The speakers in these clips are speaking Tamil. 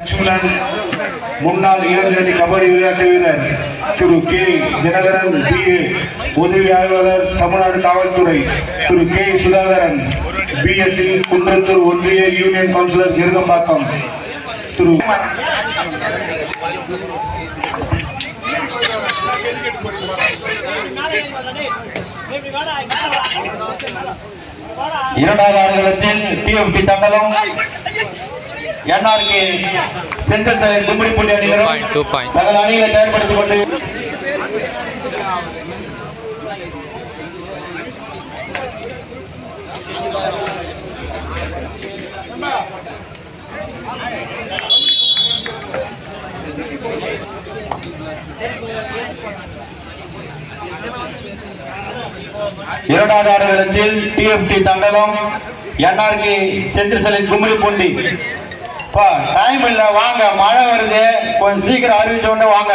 லட்சுமணன் முன்னாள் இளைஞரணி கபடி விளையாட்டு வீரர் திரு கே தினகரன் BA உதவி ஆய்வாளர் தமிழ்நாடு காவல்துறை திரு கே சுதாகரன் BSc குன்றத்தூர் ஒன்றிய யூனியன் கவுன்சிலர் கிருகம்பாக்கம் திரு இரண்டாவது ஆடுகளத்தில் TFT Thandalam NRK central side Gummidipoondi அணியினரும் தங்கள் அணிகளை தயார்படுத்திக் கொண்டு இரண்டாவது ஆடுகளத்தில் TFT Thandalam NRK central side Gummidipoondi time இல்ல, வாங்க, மழை வருது, கொஞ்சம் சீக்கிரம் அறிவிச்ச உடனே வாங்க.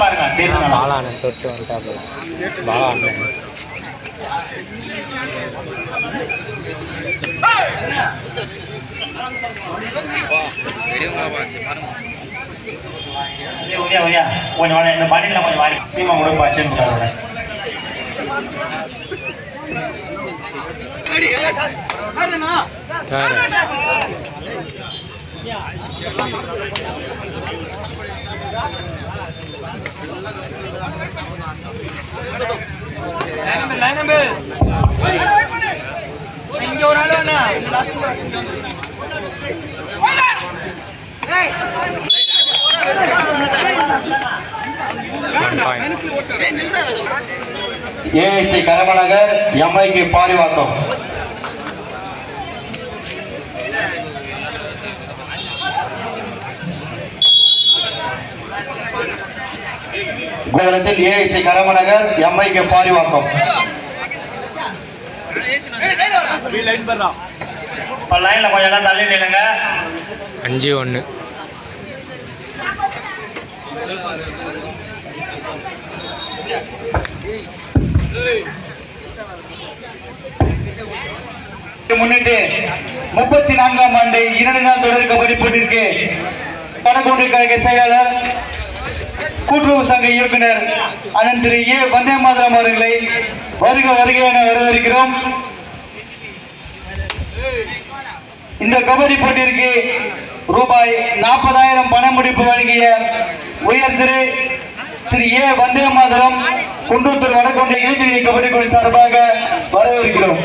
பாருங்க தொட்டு வந்துட்டாப்ல கொஞ்சம் இந்த பணியில கொஞ்சம் வாரி சீமா கூட பச்சை இங்க ஒரு ஆளு AIC கரமநகர் MIK பாரிவாக்கம் கோலத்தில் AIC கரமநகர் MIK பாரிவாக்கம் லைன்ல கொஞ்சம் எல்லாம் தள்ளி நில்லுங்க. 5-1 முன்னிட்டு 34ஆம் ஆண்டு 2 நாள் தொடர் கபடி போட்டிற்கு பணக்கொண்டு கழக செயலாளர் கூட்டுறவு சங்க இயக்குனர் அண்ணன் திரு A வந்தே மாதரம் அவர்களை வருக வருக என வரவேற்கிறோம். இந்த கபடி போட்டிற்கு ரூபாய் 40,000 பண முடிப்பு வழங்கிய உயர் திரு A வந்தே மாதரம் குன்றத்தூர் வடக்கொண்ட இளைஞரணி கபடி குழு சார்பாக வரவேற்கிறோம்.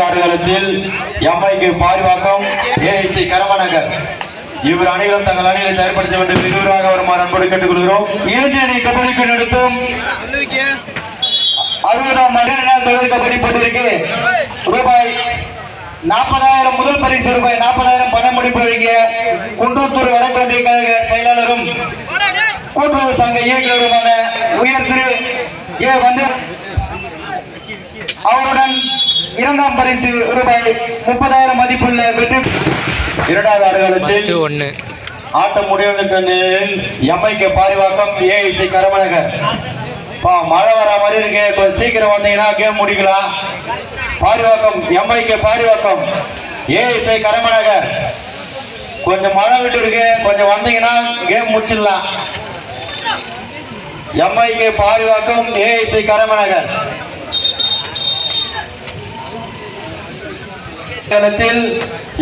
ஆடுகளத்தில் MIK பாரிவாக்கம் AIC கரமநகர் இவர் அணிகளும் தங்கள் அணிகளை தயார்படுத்திக் கொண்டு விரிவாக வருமாறு அன்போடு கேட்டுக்கொள்கிறோம். இளைஞரணி கபடிக்கு நடத்தும் 60ஆம் நாள் தொடர் கபடி போட்டிருக்கு ரூபாய் 40,000 முதல் பரிசு ரூபாய் 40,000 பண முடிப்பு வழங்கிய குன்றத்தூர் வடக்கொன்றிய கழக செயலாளரும் கூட்டுறவு சங்க இயக்குநருமான உயர் திரு A வந்து அவருடன் 2ஆம் பரிசு ரூபாய் 30,000 மதிப்புள்ள வெற்றி. இரண்டாவது ஆடுகளத்தில் ஆட்டம் முடிவடைந்த நிலையில் MIK பாரிவாக்கம் AIC கரமநகர் மழை வர மாதிரி இருக்கு, கொஞ்சம் சீக்கிரம் வந்தீங்கன்னா கேம் முடிக்கலாம். பாரிவாக்கம் MIK பாரிவாக்கம் AIC கரமநகர் கொஞ்சம் மழை விட்டு இருக்கு, கொஞ்சம் வந்தீங்கன்னா கேம் முடிச்சிடலாம். MIK பாரிவாக்கம் AIC கரமநகர்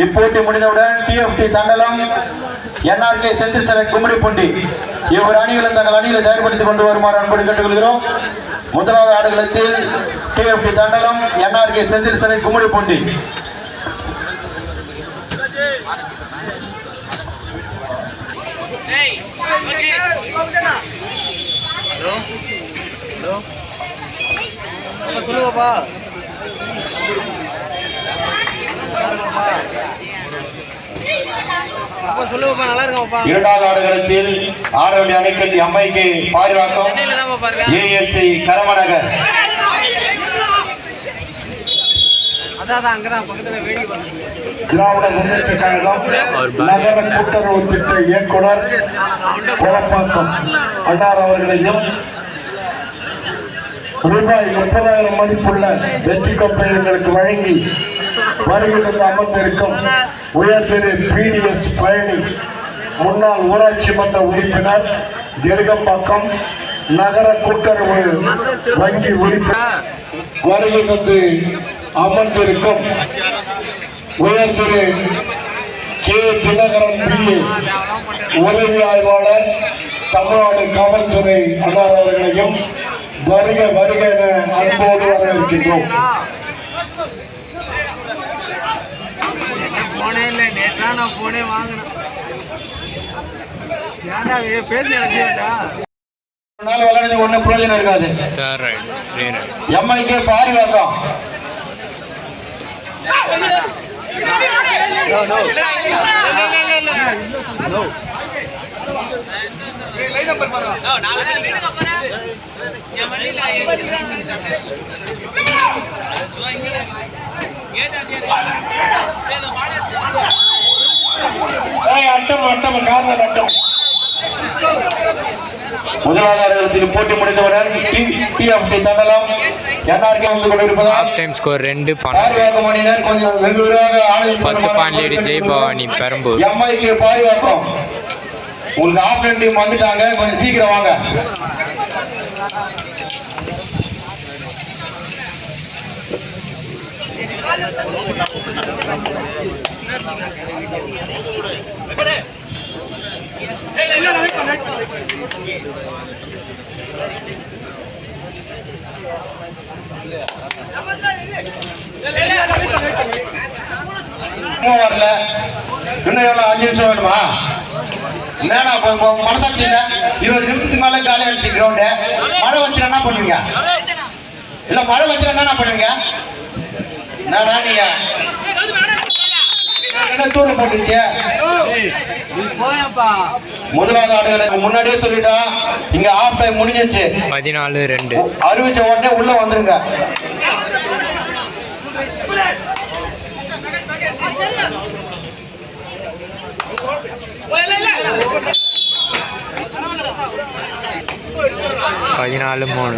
இப்போட்டி முடிந்தவுடன் TFT தண்டலம் NRK செந்தில் சரட் கும்மிடிப்பூண்டி இவர் அணிகளும் தங்கள் அணிகளை தயார்படுத்திக் கொண்டு வருமாறு அன்போடு கேட்டுக்கொள்கிறோம். முதலாவது ஆடுகளத்தில் TFT தண்டலம் NRK செந்தில் சரட் கும்மிடிப்பூண்டி இரண்டாவது ஆடுகளத்தில் ஆடவழி அணைக்கல் எம்ஐகே பாரிவாக்கம் ஏஎஸ்சி கரமநகர். திராவிட முன்னேற்ற கழகம் நகர கூட்டுறவு திட்ட இயக்குனர் குளப்பாக்கம் அன்னார் அவர்களையும் ரூபாய் 30,000 மதிப்புள்ள வெற்றி கோப்பை எங்களுக்கு வழங்கி வருகை தந்து அமர்ந்திருக்கும் உயர் திரு PDS பழனி முன்னாள் ஊராட்சி மன்ற உறுப்பினர் கெருகம்பாக்கம் நகர கூட்டுறவு வங்கி உறுப்பினர் வருகை தந்து அமர்ந்திருக்கும் உயர் திரு கே தினகரன் BA உதவி ஆய்வாளர் தமிழ்நாடு காவல்துறை அன்னார் அவர்களையும் வருக வருக என அன்போடு வரவேற்கின்றோம். ஒன்னும் பிரயோஜனம் இருக்காது. எம்ஐகே பாரிவாக்கம் முதலாவது ஆடுகளத்தில் போட்டி முடிந்தவுடன் TFT தண்டலம் NRK வந்து கொண்டிருப்பதால் டைம் ஸ்கோர் 2 பாரிவாக்கம் அணியினர் கொஞ்சம் வெகுவாக 10 பாயிண்ட் ஜெய் பவானி பெரம்பூர். எம்ஐகே பாரிவாக்கம் உங்களுக்கு ஆஃப்லைன் டீம் வந்துட்டாங்க, கொஞ்சம் சீக்கிரம் வாங்க. வரல இன்னும் எவ்வளவு 5 நிமிஷம் வேணுமா? என்னன்னா மனசாட்சி இல்ல, 20 நிமிஷத்துக்கு மேல காலி ஆயிடுச்சு கிரவுண்டு. மழை வச்சுனா என்ன பண்ணுவீங்க? இல்ல மழை வச்சுனா என்ன பண்ணுவீங்க? என்னடா நீங்க என்ன தூரம் போட்டுச்சு? முதலாவது ஆடுகளுக்கு முன்னாடியே சொல்லிட்டோம், இங்க ஆஃப் டைம் முடிஞ்சிருச்சு. 14-2 அறிவிச்ச உடனே உள்ள வந்துருங்க. பதினாலு 3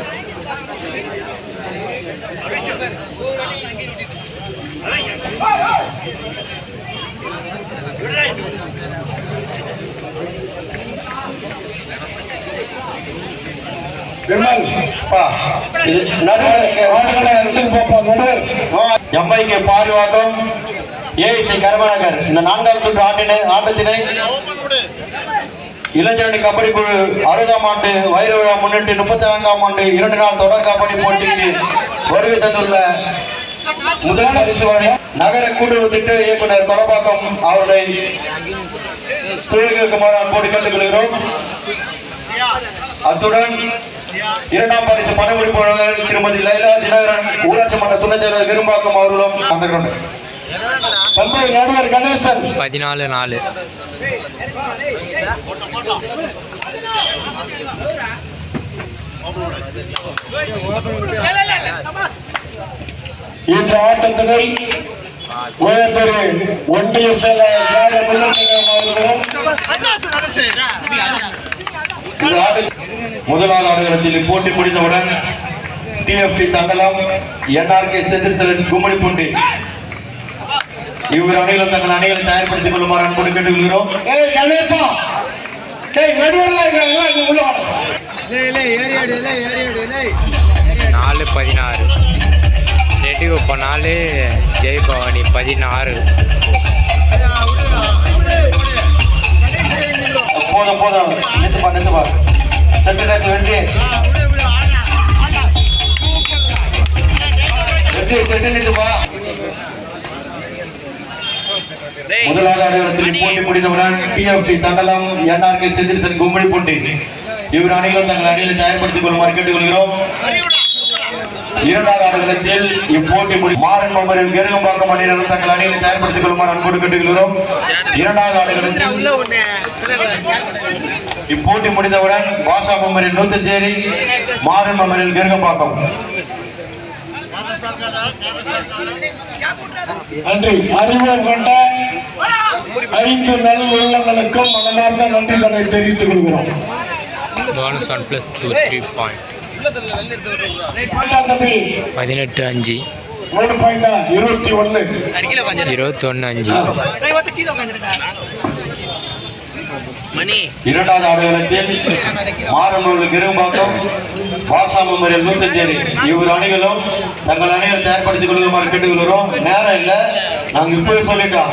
எம்ஐகே பாரிவாக்கம் ஏஎஸ்சி கரமநகர் இந்த 4ஆம் சுற்று ஆட்டத்தினை இளைஞரணி கபடி குழு 60ஆம் ஆண்டு வைர விழா முன்னிட்டு 34ஆம் ஆண்டு 2 நாள் தொடர் கபடி போட்டிக்கு வருகை தந்துள்ள முதல் பரிசு நகர கூட்டுறவு திட்ட இயக்குனர் கொலப்பாக்கம் அவர்களை துறைக்குமார் அன்போடு கேட்டுக்கொள்கிறோம். அத்துடன் 2ஆம் பரிசு பணமுடிப்பு வழங்குநர் திருமதி லைலா தினகரன் ஊராட்சி மன்ற துணைத் தலைவர் கெரும்பாக்கம் அவர்களும் அந்த கிரவுண்ட். தம்பி நடுவர் கணேசன் 14-4 இந்த ஆட்டத்தினை உயர்திரு ஒன்றிய செயலாளர் முதலாவது ஆடுகளத்தில் போட்டி முடிந்தவுடன் TFT தண்டலம் NRK செந்தில் செல்வன் கும்மிடிப்பூண்டி இவர் அணிகளும் தங்கள் அணிகளை தயார்படுத்திக் கொள்ளுமாறு அன்போடு கேட்டுக்கொள்கிறோம். 4-16 ரெட்டிகொப்ப 4 ஜெய் பவானி 16. போதும் போதும் நிறுத்துப்பா சற்று நேரத்தில் வெற்றி நிறுத்துப்பா. முதலாவது ஆடுகளத்தில் போட்டி முடிந்தவுடன் TFT தண்டலம் NRK செந்தில் கும்மிடிப்பூண்டி இவர் அணிகளும் தங்கள் அணிகளை தயார்படுத்திக் கொள்ளுமாறு கேட்டுக்கொள்கிறோம். இரண்டாவது ஆடுகளத்தில் இப்போட்டி மாறன் மெமோரியல் கெருகம்பாக்கம் அணியினர் தங்கள் அணியை தயார்படுத்திக் கொள்ளுமாறு அன்போடு கேட்டுக்கொள்கிறோம். இரண்டாவது ஆடுகளத்தில் இப்போட்டி முடிந்தவுடன் பாஷா மெமோரியல் நூத்தஞ்சேரி, மாறன் மெமோரியல் கெருகம்பாக்கம். நன்றி. அறிமுகம் கொண்ட 5 நல் உள்ளங்களுக்கும் மனமார்ந்த நன்றிகளை தெரிவித்துக் கொள்கிறோம். Bonus 1+2 3 point. 18-5 3 பாயிண்ட் 21 21-5. இரண்டாவது ஆடுகளத்தில் மாறனூர் கெரும்பாக்கம், பாஷா மெமோரியல் நூத்தஞ்சேரி இவர் அணிகளும் தங்கள் அணிகள் தயார்படுத்திக் கொள்ளுமாறு கேட்டுக்கொள்கிறோம். நேரம் இல்லை, நாங்க இப்பவே சொல்லிட்டோம்.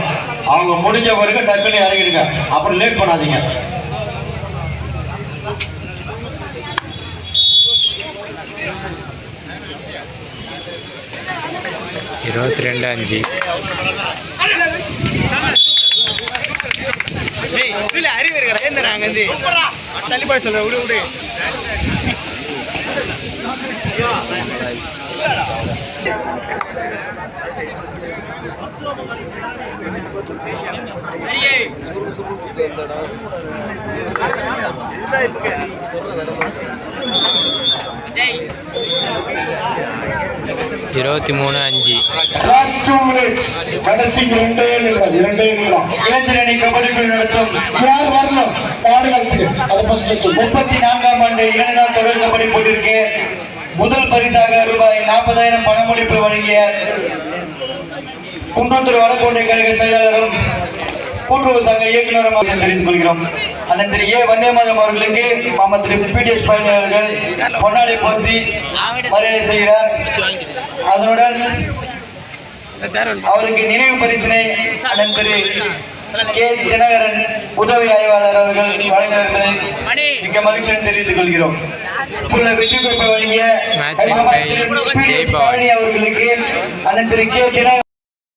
அவங்க முடிஞ்ச வரைக்கும் டக்குனு இறங்கிடுங்க, அப்புறம் லேட் பண்ணாதீங்க. இருபத்தி 22-5. அறிவு இருக்கிற நாங்க தள்ளிப்பட சொல்ற விடு விடு. இருபத்தி 23-5. கடைசி 2 நிமிடம். இளைஞரணி கபடி நடத்தும் யார் வரணும் ஆடுகளத்துக்கு? அதை ஃபர்ஸ்ட் 34ஆம் ஆண்டு 2 நாள் தொடர் கபடி போட்டிருக்கு முதல் பரிசாக ரூபாய் 40,000 பணமளிப்பு வழங்கிய குன்றத்தூர் வடகோட்டை கழக செயலாளரும் கூட்டுறவு சங்க இயக்குநரும் தெரிவித்துக் கொள்கிறோம். அண்ணன் திரு ஏ வந்தேமாதம் அவர்களுக்கு மாமா திரு பிடிஎஸ் பயணியர்கள் பொன்னாடை போர்த்தி மரியாதை செய்கிறார். அதனுடன் அவருக்கு நினைவு பரிசினை அண்ணன் திரு கே தினகரன் உதவி ஆய்வாளர் அவர்கள் வழங்கினார் என்பதை மிக்க மகிழ்ச்சியுடன் தெரிவித்துக் கொள்கிறோம். வெற்றி கோப்பை வழங்கிய அவர்களுக்கு அண்ணன் திரு கே தினகரன்